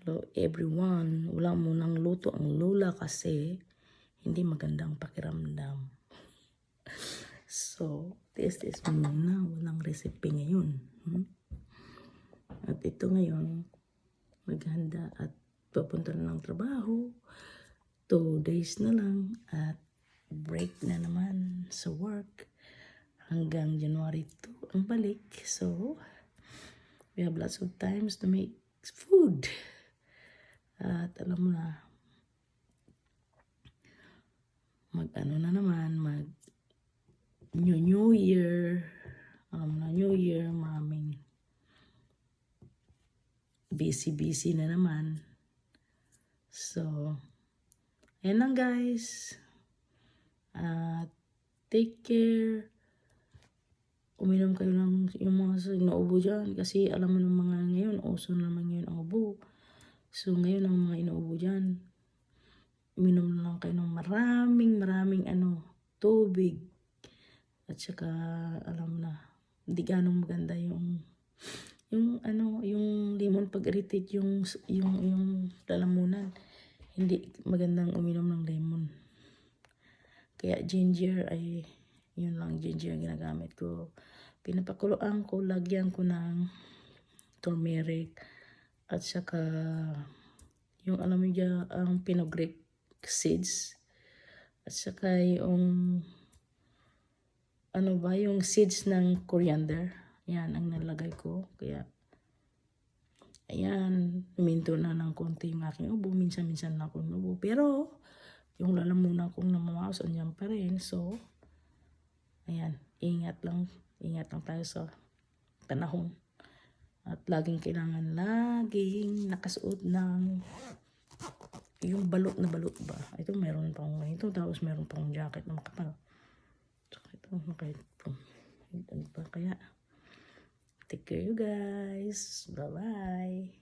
Hello everyone, wala munang luto ang lola kasi hindi magandang pakiramdam. So, this is muna, walang recipe ngayon. At ito ngayon, maghanda at papunta na ng trabaho. 2 days na lang at break na naman sa work. Hanggang January 2 ang balik. So, we have lots of times to make food. At alam mo na, mag-ano na naman, New Year. Alam mo na, New Year, maraming busy na naman. So, ayan lang guys. Take care. Uminom kayo ng yung mga naubo dyan. Kasi alam mo ng mga ngayon, uso naman ngayon ang ubo. So, ngayon ang mga inuubo dyan, uminom na lang kayo ng maraming tubig. At saka, alam mo na, hindi ganong maganda yung lemon pag-irritate yung lalamunan. Hindi magandang uminom ng lemon. Kaya ginger ay, yun lang, ginger ang ginagamit ko. Pinapakuluan ko, lagyan ko ng turmeric. At saka, yung alam mo dyan, ang pinogrek seeds. At saka yung, yung seeds ng coriander. Yan, ang nalagay ko. Kaya, ayan, huminto na ng konti yung aking ubo. Minsan na akong ubo. Pero, yung lalamunan kong namamaos, andyan pa rin. So, ayan, ingat lang tayo sa panahon. At laging kailangan nakasuot ng yung balot ba. Ito meron pang ito, tapos meron pang jacket na makapal. Saka ito, kaya take care you guys. Bye-bye.